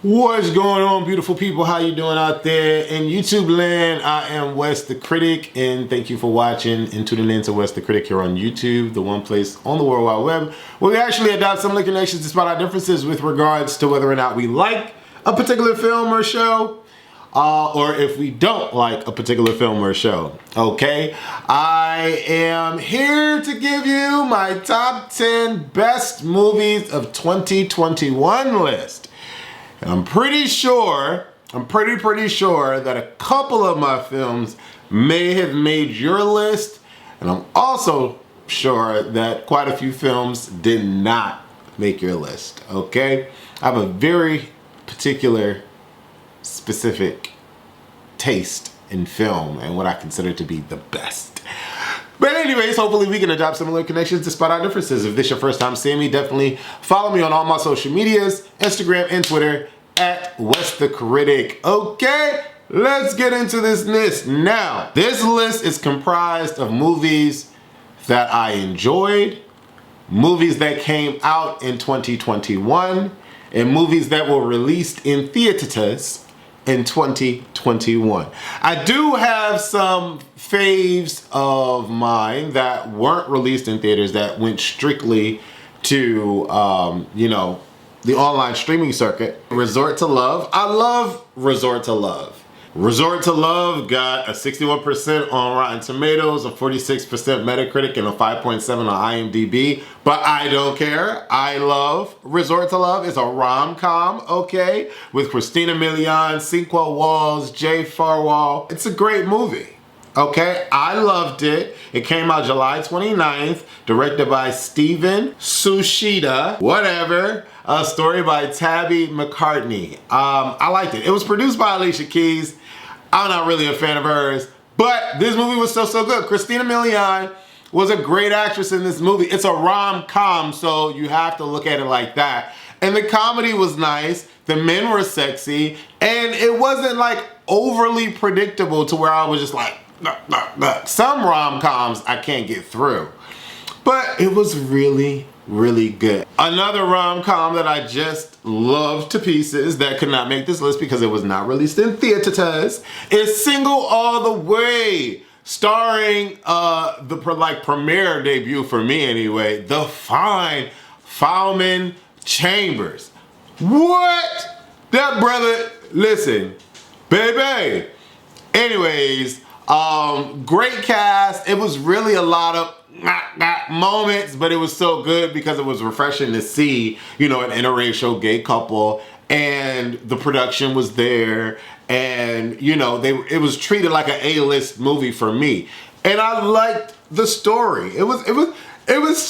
What's going on, beautiful people? How you doing out there in YouTube land? I am Wes the Critic, and thank you for watching and tuning in to Wes the Critic here on YouTube, the one place on the World Wide Web where we actually adopt some inclinations despite our differences with regards to whether or not we like a particular film or show, or if we don't like a particular film or show. Okay, I am here to give you my top 10 best movies of 2021 list. And I'm pretty sure that a couple of my films may have made your list, and I'm also sure that quite a few films did not make your list, okay? I have a very particular, specific taste in film and what I consider to be the best. But anyways, hopefully we can adopt similar connections despite our differences. If this is your first time seeing me, definitely follow me on all my social medias, Instagram and Twitter, at Wes the Critic. Okay, let's get into this list. Now, this list is comprised of movies that I enjoyed, movies that came out in 2021, and movies that were released in theaters in 2021. I do have some faves of mine that weren't released in theaters that went strictly to, the online streaming circuit. Resort to Love. I love Resort to Love. Resort to Love got a 61% on Rotten Tomatoes, a 46% Metacritic, and a 5.7 on IMDb. But I don't care. I love Resort to Love. It's a rom-com, okay? With Christina Milian, Cinco Walls, Jay Farwell. It's a great movie. Okay, I loved it. It came out July 29th, directed by Steven Sushida, whatever. A story by Tabby McCartney. I liked it. It was produced by Alicia Keys. I'm not really a fan of hers, but this movie was so good. Christina Milian was a great actress in this movie. It's a rom-com, so you have to look at it like that. And the comedy was nice. The men were sexy, and it wasn't like overly predictable to where I was just like, nah. Some rom-coms I can't get through, but it was really good. Another rom-com that I just loved to pieces that could not make this list because it was not released in theaters is Single All the Way, starring the premiere debut for me anyway, the fine Fowlman Chambers. What? That brother, listen, baby. Anyways, great cast. It was really a lot of moments, but it was so good because it was refreshing to see, an interracial gay couple, and the production was there, and it was treated like an A-list movie for me, and I liked the story. It was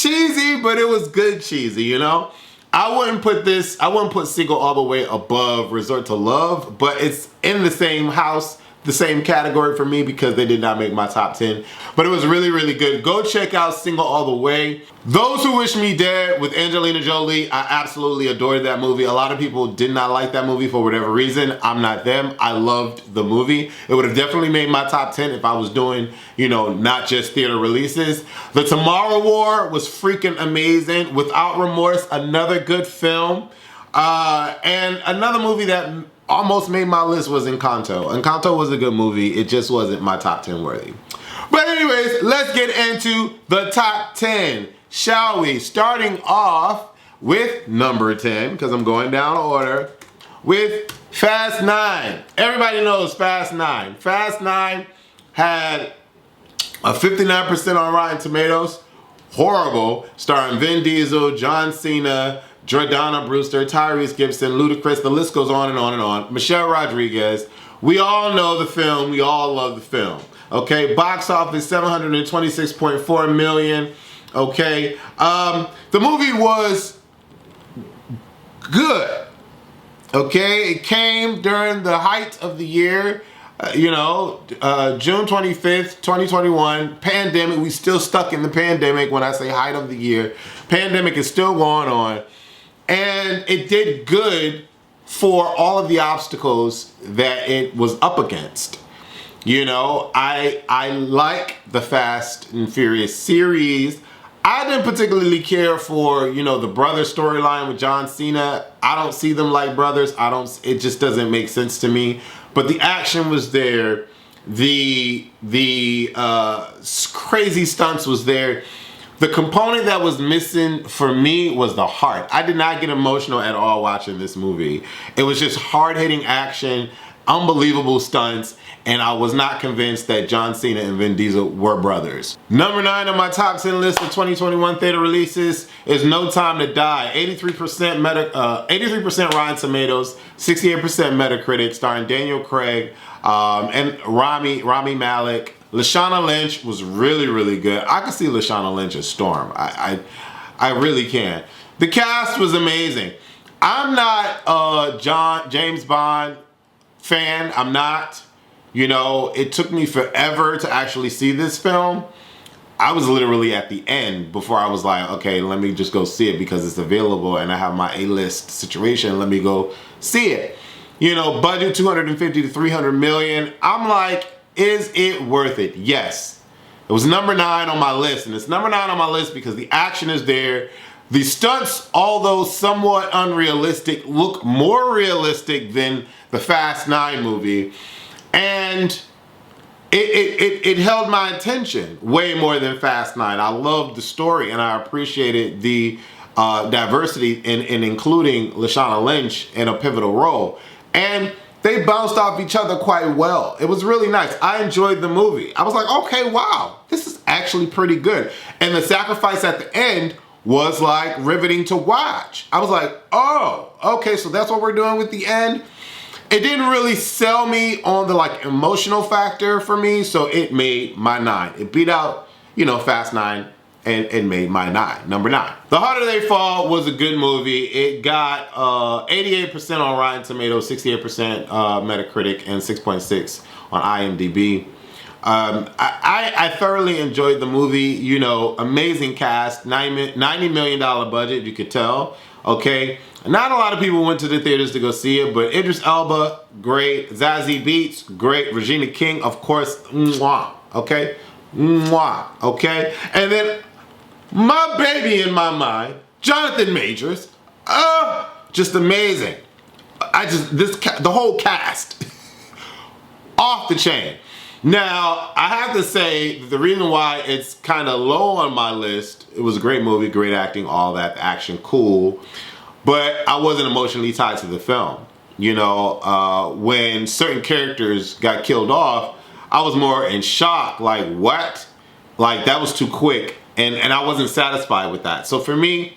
cheesy, but it was good cheesy, I wouldn't put Single All the Way above Resort to Love, but it's in the same house, the same category for me because they did not make my top 10. But it was really good. Go check out Single All the Way. Those Who Wish Me Dead with Angelina Jolie, I absolutely adored that movie. A lot of people did not like that movie for whatever reason. I'm not them. I loved the movie. It would have definitely made my top 10 if I was doing, not just theater releases. The Tomorrow War was freaking amazing. Without Remorse, another good film. And another movie that almost made my list was Encanto. Encanto was a good movie. It just wasn't my top 10 worthy. But anyways, let's get into the top 10, shall we? Starting off with number 10, because I'm going down order, with Fast 9. Everybody knows Fast 9. Fast 9 had a 59% on Rotten Tomatoes. Horrible. Starring Vin Diesel, John Cena, Jordana Brewster, Tyrese Gibson, Ludacris, the list goes on and on and on. Michelle Rodriguez. We all know the film. We all love the film. Okay, box office $726.4 million. Okay, the movie was good. Okay, it came during the height of the year. June 25th, 2021, pandemic. We still stuck in the pandemic when I say height of the year. Pandemic is still going on. And it did good for all of the obstacles that it was up against. You know, I like the Fast and Furious series. I didn't particularly care for, you know, the brother storyline with John Cena. I don't see them like brothers. It just doesn't make sense to me. But the action was there. The crazy stunts was there. The component that was missing for me was the heart. I did not get emotional at all watching this movie. It was just hard-hitting action, unbelievable stunts, and I was not convinced that John Cena and Vin Diesel were brothers. Number 9 on my top 10 list of 2021 theater releases is No Time to Die. 83% Rotten Tomatoes, 68% Metacritic, starring Daniel Craig and Rami Malek. Lashana Lynch was really, really good. I could see Lashana Lynch as Storm. I really can. The cast was amazing. I'm not a James Bond fan. I'm not. You know, it took me forever to actually see this film. I was literally at the end before I was like, okay, let me just go see it because it's available and I have my A-list situation. Let me go see it. You know, budget 250 to 300 million. I'm like, is it worth it? Yes. It was number 9 on my list, and it's number 9 on my list because the action is there. The stunts, although somewhat unrealistic, look more realistic than the Fast 9 movie. And it held my attention way more than Fast 9. I loved the story, and I appreciated the diversity in including Lashana Lynch in a pivotal role. And they bounced off each other quite well. It was really nice. I enjoyed the movie. I was like, okay, wow, this is actually pretty good. And the sacrifice at the end was like riveting to watch. I was like, oh, okay, so that's what we're doing with the end. It didn't really sell me on the like emotional factor for me, so it made my 9. It beat out, you know, Fast 9 and made my 9, number 9. The Harder They Fall was a good movie. It got 88% on Rotten Tomatoes, 68% Metacritic, and 6.6 on IMDb. I thoroughly enjoyed the movie. You know, amazing cast, $90 million budget, you could tell. Okay, not a lot of people went to the theaters to go see it, but Idris Elba, great. Zazie Beetz, great. Regina King, of course, mwah. Okay, mwah. Okay, and then my baby in my mind, Jonathan Majors, just amazing. The whole cast, off the chain. Now, I have to say, the reason why it's kind of low on my list, it was a great movie, great acting, all that, action, cool, but I wasn't emotionally tied to the film. You know, when certain characters got killed off, I was more in shock, like, what? Like, that was too quick, and I wasn't satisfied with that. So for me,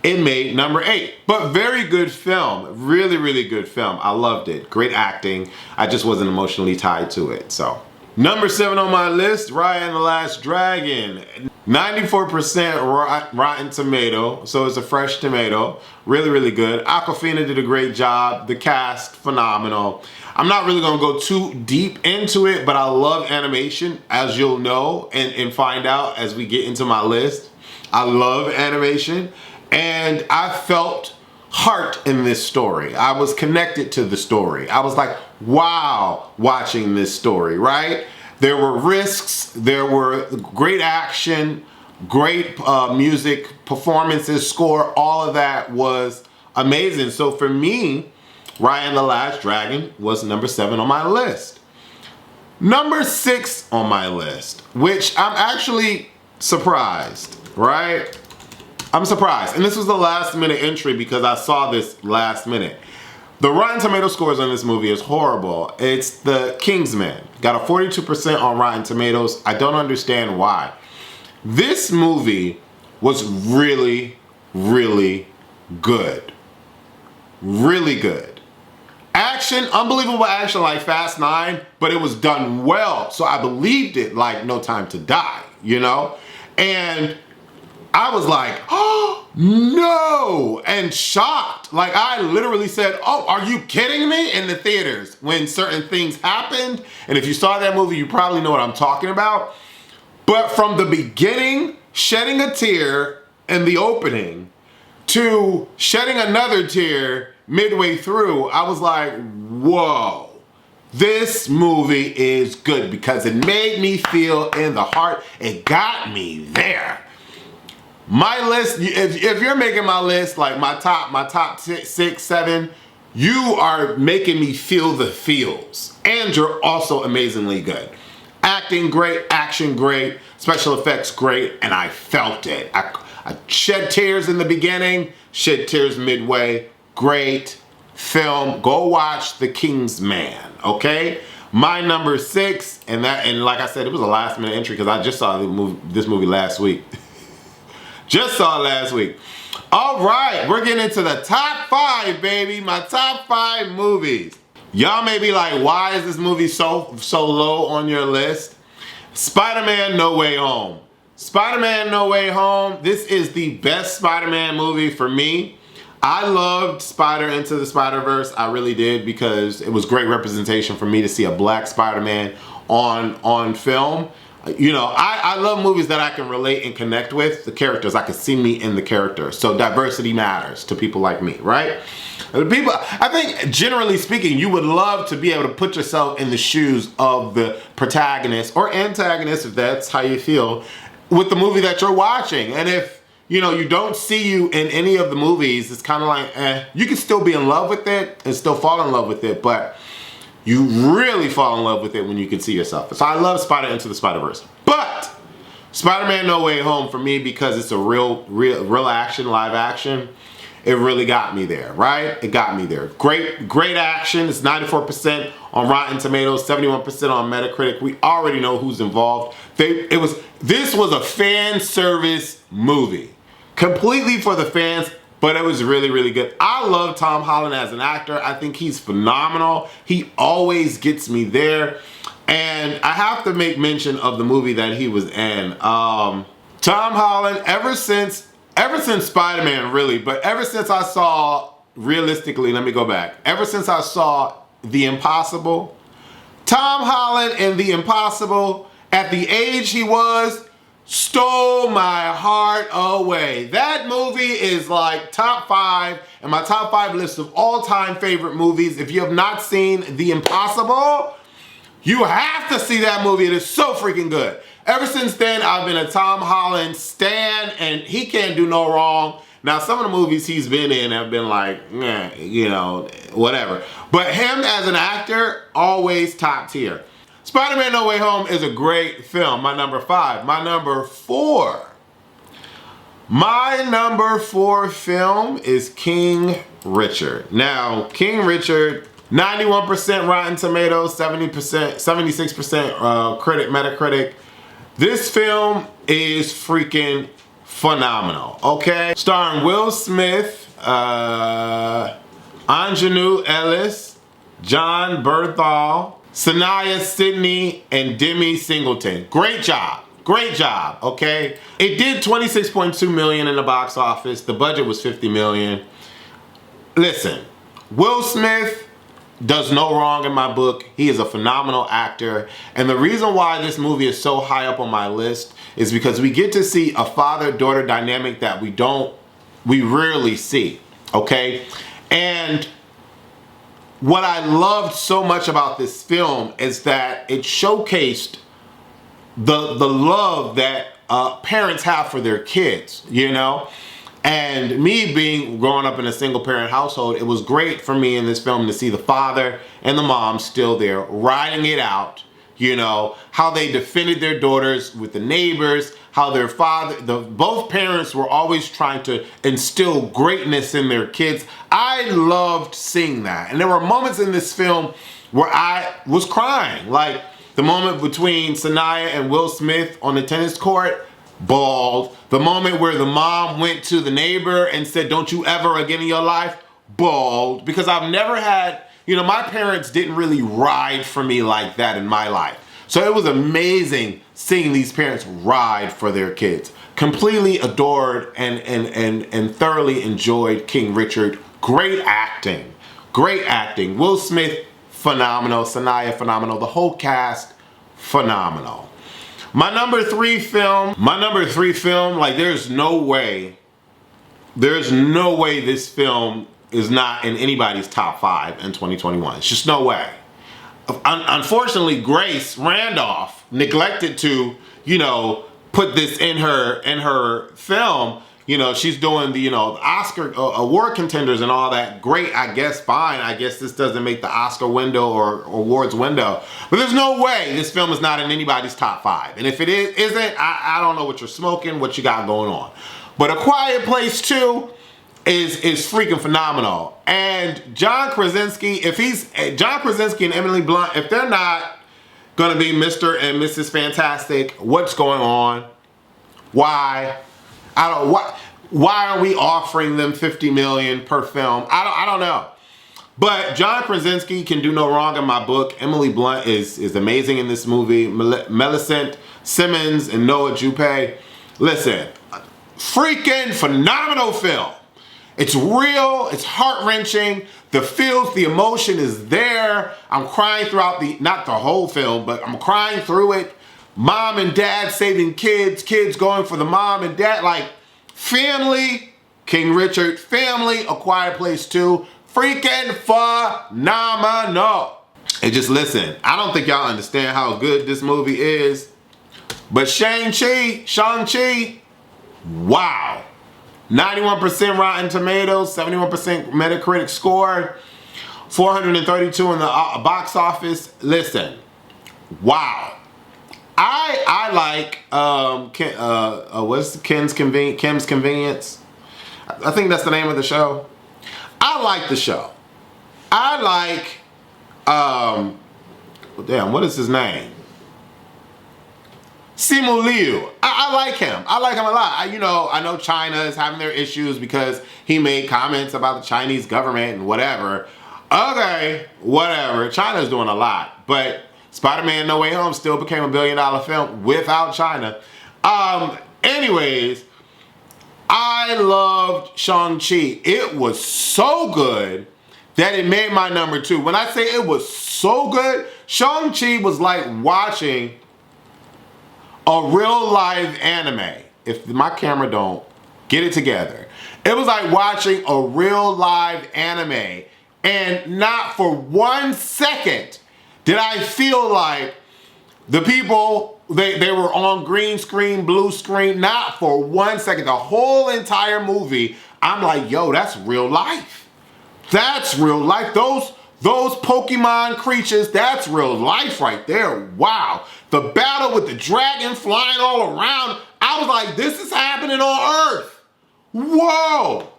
it made number 8. But very good film, really, really good film. I loved it, great acting. I just wasn't emotionally tied to it, so. Number 7 on my list, Raya and the Last Dragon. 94% Rotten Tomato, so it's a fresh tomato. Really, really good. Awkwafina did a great job. The cast, phenomenal. I'm not really gonna go too deep into it, but I love animation, as you'll know and find out as we get into my list. I love animation, and I felt heart in this story. I was connected to the story. I was like, wow, watching this story, right? There were risks, there were great action, great music, performances, score, all of that was amazing. So for me, Raya and the Last Dragon was number 7 on my list. Number 6 on my list, which I'm actually surprised, right? I'm surprised. And this was the last minute entry because I saw this last minute. The Rotten Tomato scores on this movie is horrible. It's The Kingsman. Got a 42% on Rotten Tomatoes. I don't understand why. This movie was really, really good. Really good. Action, unbelievable action like Fast 9, but it was done well. So I believed it like No Time to Die, you know? And I was like, oh, no, and shocked. Like, I literally said, oh, are you kidding me? In the theaters when certain things happened. And if you saw that movie, you probably know what I'm talking about. But from the beginning, shedding a tear in the opening to shedding another tear midway through, I was like, whoa, This movie is good because it made me feel in the heart. It got me there. My list, if you're making my list, like my top six, seven, you are making me feel the feels. And you're also amazingly good. Acting great, action great, special effects great, and I felt it. I shed tears in the beginning, shed tears midway. Great film. Go watch The King's Man, okay? My number 6, and like I said, it was a last minute entry because I just saw this movie last week. Just saw it last week. All right, we're getting into the top 5, baby. My top 5 movies. Y'all may be like, why is this movie so low on your list? Spider-Man No Way Home. Spider-Man No Way Home. This is the best Spider-Man movie for me. I loved Spider Into the Spider-Verse. I really did, because it was great representation for me to see a black Spider-Man on film. You know, I love movies that I can relate and connect with the characters. I can see me in the character. So diversity matters to people like me, right? People, I think generally speaking, you would love to be able to put yourself in the shoes of the protagonist or antagonist, if that's how you feel, with the movie that you're watching. And if, you know, you don't see you in any of the movies, it's kind of like, you can still be in love with it and still fall in love with it, but you really fall in love with it when you can see yourself. So I love Spider Into the Spider-Verse. But Spider-Man No Way Home, for me, because it's a real action, live action, it really got me there, right? It got me there. Great action. It's 94% on Rotten Tomatoes, 71% on Metacritic. We already know who's involved. This was a fan service movie. Completely for the fans. But it was really, really good. I love Tom Holland as an actor. I think he's phenomenal. He always gets me there. And I have to make mention of the movie that he was in. Tom Holland, ever since Spider-Man, really, but ever since I saw, realistically, let me go back. Ever since I saw The Impossible, Tom Holland in The Impossible, at the age he was, stole my heart away. That movie is like top 5 in my top 5 list of all-time favorite movies. If you have not seen The Impossible, you have to see that movie. It is so freaking good. Ever since then, I've been a Tom Holland stan, and he can't do no wrong. Now, some of the movies he's been in have been like, you know, whatever. But him as an actor, always top tier. Spider-Man No Way Home is a great film. My number 5. My number 4. My number 4 film is King Richard. Now, King Richard, 91% Rotten Tomatoes, 76% Metacritic. This film is freaking phenomenal, okay? Starring Will Smith, Anjanou Ellis, John Bernthal, Sanaya Sidney, and Demi Singleton. Great job, okay? It did $26.2 million in the box office. The budget was $50 million. Listen, Will Smith does no wrong in my book. He is a phenomenal actor. And the reason why this movie is so high up on my list is because we get to see a father-daughter dynamic that we rarely see, okay? And what I loved so much about this film is that it showcased the love that parents have for their kids, you know? And me growing up in a single parent household, it was great for me in this film to see the father and the mom still there, riding it out, you know, how they defended their daughters with the neighbors, how their both parents were always trying to instill greatness in their kids. I loved seeing that. And there were moments in this film where I was crying, like the moment between Sanaya and Will Smith on the tennis court, bawled. The moment where the mom went to the neighbor and said, "Don't you ever again in your life," bawled. Because I've never had, you know, my parents didn't really ride for me like that in my life. So it was amazing seeing these parents ride for their kids. Completely adored and thoroughly enjoyed King Richard. Great acting. Will Smith, phenomenal. Sanaya, phenomenal. The whole cast, phenomenal. My number 3 film, like there's no way this film is not in anybody's top 5 in 2021. It's just no way. unfortunately, Grace Randolph neglected to, put this in her film. She's doing the, the Oscar award contenders and all that. Great, I guess, fine. I guess this doesn't make the Oscar window or awards window. But there's no way this film is not in anybody's top 5. And if it isn't, I don't know what you're smoking, what you got going on. But A Quiet Place 2 is freaking phenomenal. And John Krasinski, John Krasinski and Emily Blunt, if they're not gonna be Mr. and Mrs. Fantastic, what's going on? Why? Why are we offering them $50 million per film? I don't know. But John Krasinski can do no wrong in my book. Emily Blunt is amazing in this movie. Millicent Simmons and Noah Jupe. Listen, freaking phenomenal film. It's real, it's heart-wrenching, the feels, the emotion is there. I'm crying throughout not the whole film, but I'm crying through it. Mom and dad saving kids, kids going for the mom and dad, like family, King Richard, family, A Quiet Place 2, freaking phenomenal. And just listen, I don't think y'all understand how good this movie is, but Shang-Chi, wow. 91% Rotten Tomatoes, 71% Metacritic score, 432 in the box office. Listen, wow. I like what's Kim's Convenience? I think that's the name of the show. I like the show. I like damn, what is his name? Simu Liu. I like him. I like him a lot. I know China is having their issues because he made comments about the Chinese government and whatever. Okay, whatever. China's doing a lot. But Spider-Man No Way Home still became a $1 billion film without China. Anyways, I loved Shang-Chi. It was so good that it made my number 2. When I say it was so good, Shang-Chi was like watching a real live anime. If my camera don't get it together. It was like watching a real live anime. And not for 1 second did I feel like the people, they were on green screen, blue screen. Not for 1 second. The whole entire movie, I'm like, yo, that's real life. That's real life. Those Pokemon creatures, that's real life right there. Wow. The battle with the dragon flying all around. I was like, this is happening on Earth. Whoa.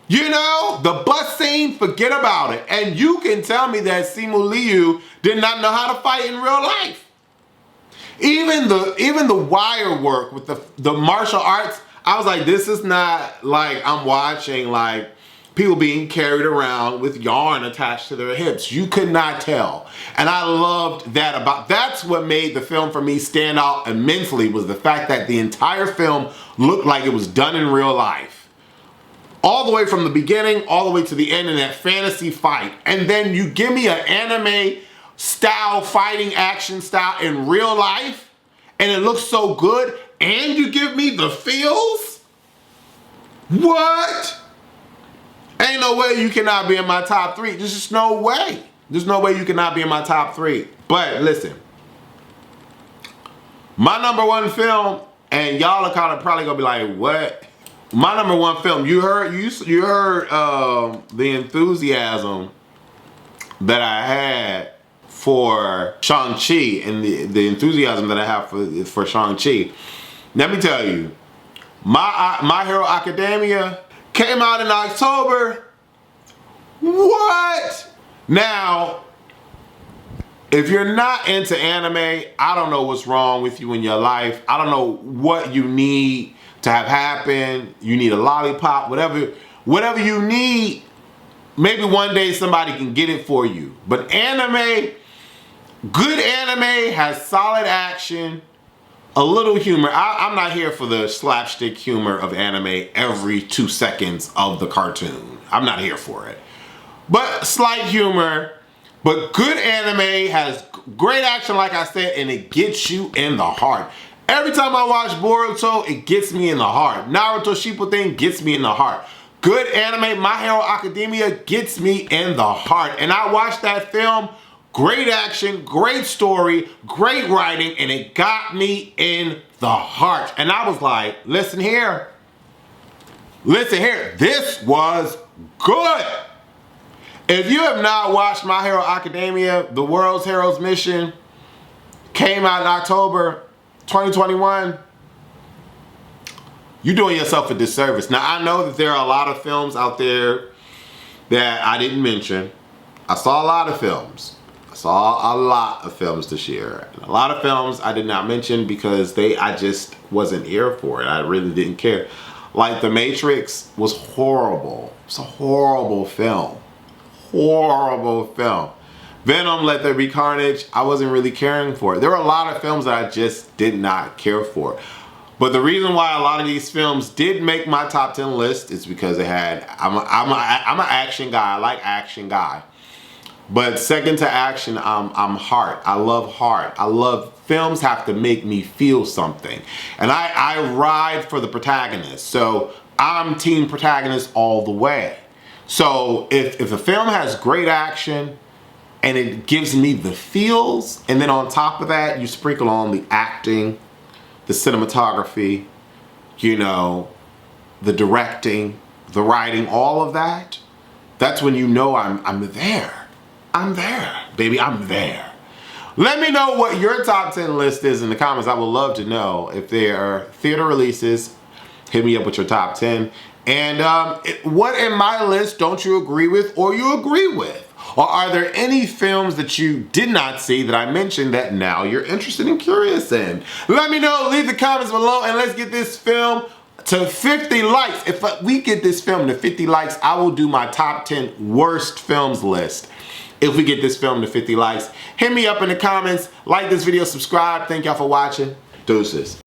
The bus scene, forget about it. And you can tell me that Simu Liu did not know how to fight in real life. Even the wire work with the martial arts, I was like, this is not like I'm watching like people being carried around with yarn attached to their hips. You could not tell. And I loved that that's what made the film for me stand out immensely, was the fact that the entire film looked like it was done in real life. All the way from the beginning, all the way to the end in that fantasy fight. And then you give me an anime style, fighting action style in real life, and it looks so good, and you give me the feels? What? Ain't no way you cannot be in my top 3. There's just no way. There's no way you cannot be in my top 3. But listen, my number 1 film, and y'all are kind of probably gonna be like, what? My number 1 film, you heard the enthusiasm that I had for Shang-Chi and the enthusiasm that I have for Shang-Chi. Let me tell you, My Hero Academia came out in October. What? Now, if you're not into anime, I don't know what's wrong with you in your life. I don't know what you need to have happen. You need a lollipop, whatever you need. Maybe one day somebody can get it for you. But anime, good anime has solid action, a little humor. I'm not here for the slapstick humor of anime every 2 seconds of the cartoon. I'm not here for it. But slight humor, but good anime has great action, like I said, and it gets you in the heart. Every time I watch Boruto, it gets me in the heart. Naruto Shippuden gets me in the heart. Good anime, My Hero Academia gets me in the heart. And I watched that film Great action, great story, great writing, and it got me in the heart. And I was like, listen here. Listen here. This was good. If you have not watched My Hero Academia, The World's Heroes Mission, came out in October 2021, you're doing yourself a disservice. Now, I know that there are a lot of films out there that I didn't mention. I saw a lot of films. I saw a lot of films this year. A lot of films I did not mention because I just wasn't here for it. I really didn't care. Like The Matrix was horrible. It's a horrible film. Horrible film. Venom, Let There Be Carnage, I wasn't really caring for it. There were a lot of films that I just did not care for. But the reason why a lot of these films did make my top 10 list is because I'm an action guy. I like action guy. But second to action, I'm heart. I love heart. I love films have to make me feel something. And I ride for the protagonist. So I'm team protagonist all the way. So if a film has great action and it gives me the feels, and then on top of that, you sprinkle on the acting, the cinematography, you know, the directing, the writing, all of that, that's when you know I'm there. I'm there, baby, I'm there. Let me know what your top 10 list is in the comments. I would love to know. If there are theater releases, hit me up with your top 10. And what in my list don't you agree with or you agree with? Or are there any films that you did not see that I mentioned that now you're interested and curious in? Let me know, leave the comments below, and let's get this film to 50 likes. If we get this film to 50 likes, I will do my top 10 worst films list. If we get this film to 50 likes, hit me up in the comments, like this video, subscribe. Thank y'all for watching. Deuces.